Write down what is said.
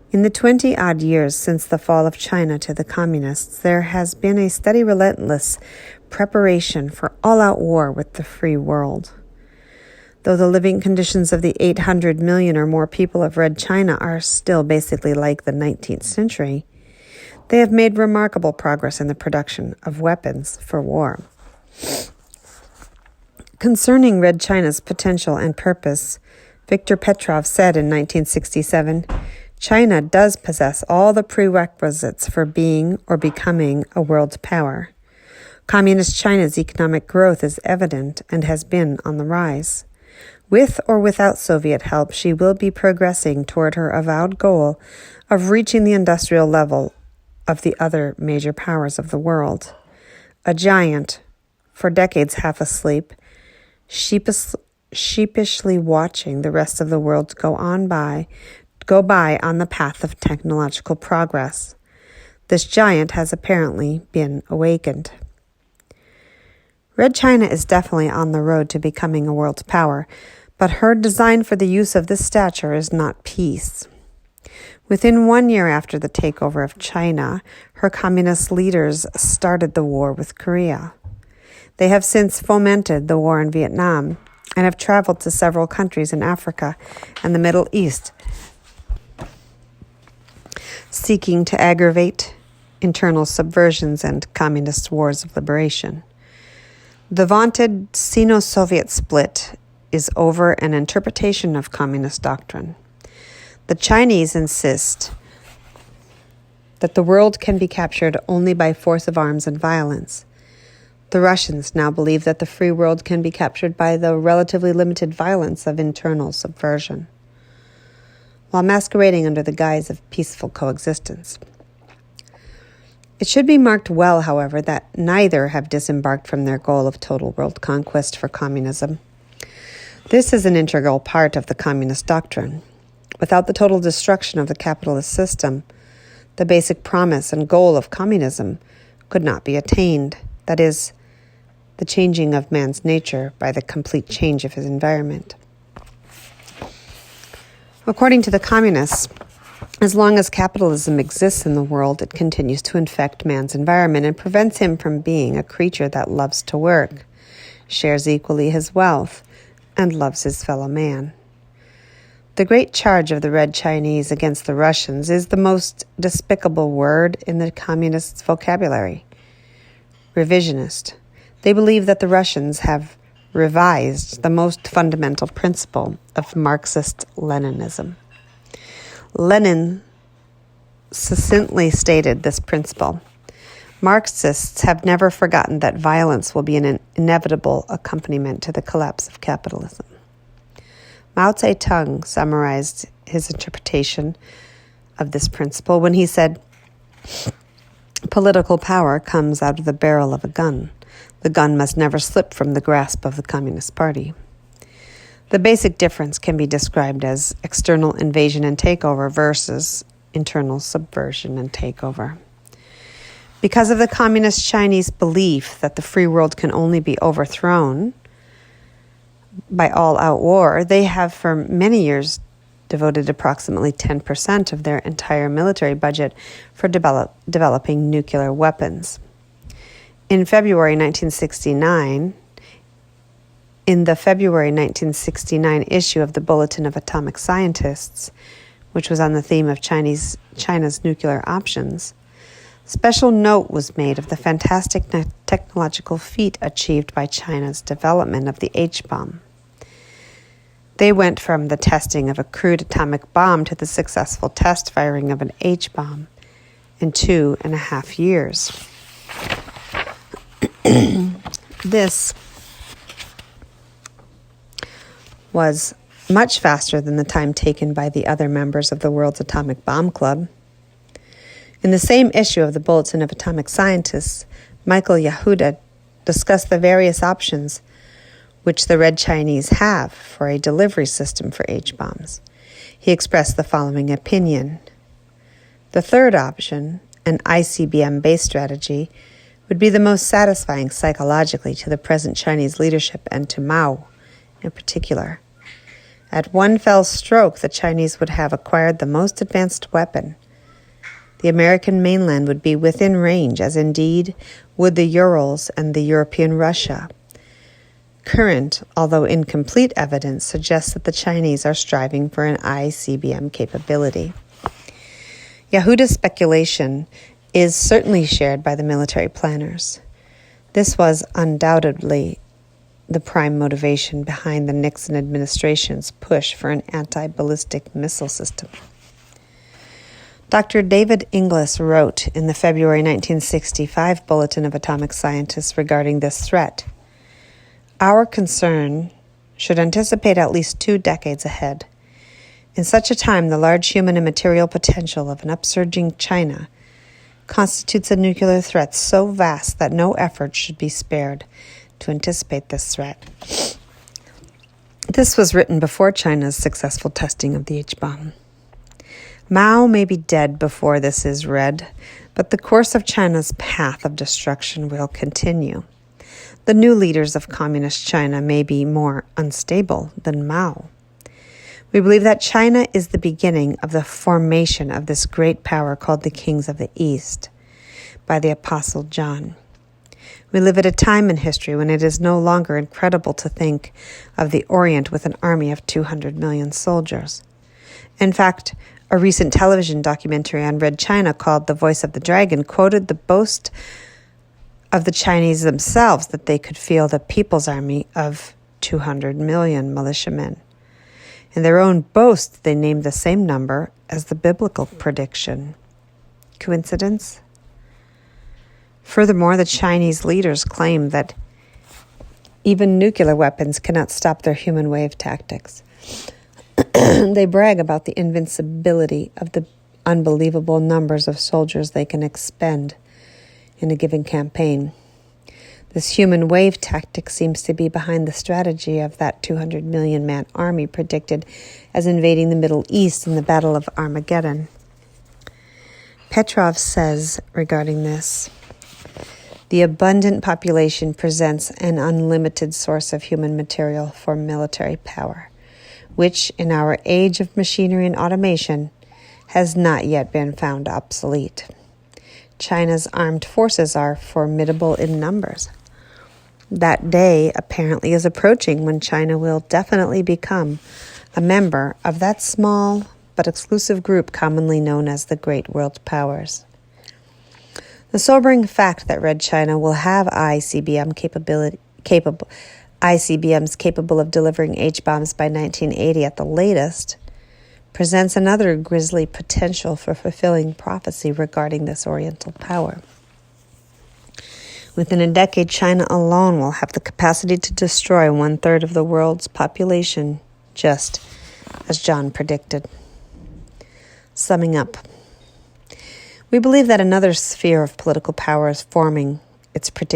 In the 20-odd years since the fall of China to the communists, there has been a steady, relentless preparation for all-out war with the free world. Though the living conditions of the 800 million or more people of Red China are still basically like the 19th century, they have made remarkable progress in the production of weapons for war. Concerning Red China's potential and purpose, Viktor Petrov said in 1967, "China does possess all the prerequisites for being or becoming a world power. Communist China's economic growth is evident and has been on the rise. With or without Soviet help, she will be progressing toward her avowed goal of reaching the industrial level of the other major powers of the world. A giant, for decades half asleep, sheepishly watching the rest of the world go by on the path of technological progress. This giant has apparently been awakened." Red China is definitely on the road to becoming a world power, but her design for the use of this stature is not peace. Within 1 year after the takeover of China, her communist leaders started the war with Korea. They have since fomented the war in Vietnam and have traveled to several countries in Africa and the Middle East, seeking to aggravate internal subversions and communist wars of liberation. The vaunted Sino-Soviet split is over an interpretation of communist doctrine. The Chinese insist that the world can be captured only by force of arms and violence. The Russians now believe that the free world can be captured by the relatively limited violence of internal subversion, while masquerading under the guise of peaceful coexistence. It should be marked well, however, that neither have disembarked from their goal of total world conquest for communism. This is an integral part of the communist doctrine. Without the total destruction of the capitalist system, the basic promise and goal of communism could not be attained, that is, the changing of man's nature by the complete change of his environment. According to the communists, as long as capitalism exists in the world, it continues to infect man's environment and prevents him from being a creature that loves to work, shares equally his wealth, and loves his fellow man. The great charge of the Red Chinese against the Russians is the most despicable word in the communists' vocabulary: revisionist. They believe that the Russians have revised the most fundamental principle of Marxist-Leninism. Lenin succinctly stated this principle: Marxists have never forgotten that violence will be an inevitable accompaniment to the collapse of capitalism. Mao Zedong summarized his interpretation of this principle when he said, "Political power comes out of the barrel of a gun. The gun must never slip from the grasp of the Communist Party." The basic difference can be described as external invasion and takeover versus internal subversion and takeover. Because of the communist Chinese belief that the free world can only be overthrown by all-out war, they have for many years devoted approximately 10% of their entire military budget for developing nuclear weapons. In the February 1969 issue of the Bulletin of Atomic Scientists, which was on the theme of China's nuclear options, special note was made of the fantastic technological feat achieved by China's development of the H-bomb. They went from the testing of a crude atomic bomb to the successful test firing of an H-bomb in 2.5 years. This was much faster than the time taken by the other members of the World's Atomic Bomb Club. In the same issue of the Bulletin of Atomic Scientists, Michael Yehuda discussed the various options which the Red Chinese have for a delivery system for H-bombs. He expressed the following opinion: the third option, an ICBM-based strategy, would be the most satisfying psychologically to the present Chinese leadership and to Mao in particular. At one fell stroke, the Chinese would have acquired the most advanced weapon. The American mainland would be within range, as indeed would the Urals and the European Russia. Current, although incomplete evidence suggests that the Chinese are striving for an ICBM capability. Yehuda's speculation is certainly shared by the military planners. This was undoubtedly the prime motivation behind the Nixon administration's push for an anti-ballistic missile system. Dr. David Inglis wrote in the February 1965 Bulletin of Atomic Scientists regarding this threat, "Our concern should anticipate at least 2 decades ahead. In such a time, the large human and material potential of an upsurging China constitutes a nuclear threat so vast that no effort should be spared to anticipate this threat." This was written before China's successful testing of the H-bomb. Mao may be dead before this is read, but the course of China's path of destruction will continue. The new leaders of Communist China may be more unstable than Mao. We believe that China is the beginning of the formation of this great power called the Kings of the East by the Apostle John. We live at a time in history when it is no longer incredible to think of the Orient with an army of 200 million soldiers. In fact, a recent television documentary on Red China called The Voice of the Dragon quoted the boast of the Chinese themselves that they could field a people's army of 200 million militiamen. In their own boast, they named the same number as the biblical prediction. Coincidence? Furthermore, the Chinese leaders claim that even nuclear weapons cannot stop their human wave tactics. They brag about the invincibility of the unbelievable numbers of soldiers they can expend in a given campaign. This human wave tactic seems to be behind the strategy of that 200 million man army predicted as invading the Middle East in the Battle of Armageddon. Petrov says regarding this, "The abundant population presents an unlimited source of human material for military power, which in our age of machinery and automation has not yet been found obsolete. China's armed forces are formidable in numbers. That day apparently is approaching when China will definitely become a member of that small but exclusive group commonly known as the Great World Powers. The sobering fact that Red China will have ICBMs capable of delivering H-bombs by 1980 at the latest presents another grisly potential for fulfilling prophecy regarding this Oriental power. Within a decade, China alone will have the capacity to destroy 1/3 of the world's population, just as John predicted. Summing up, we believe that another sphere of political power is forming its predicted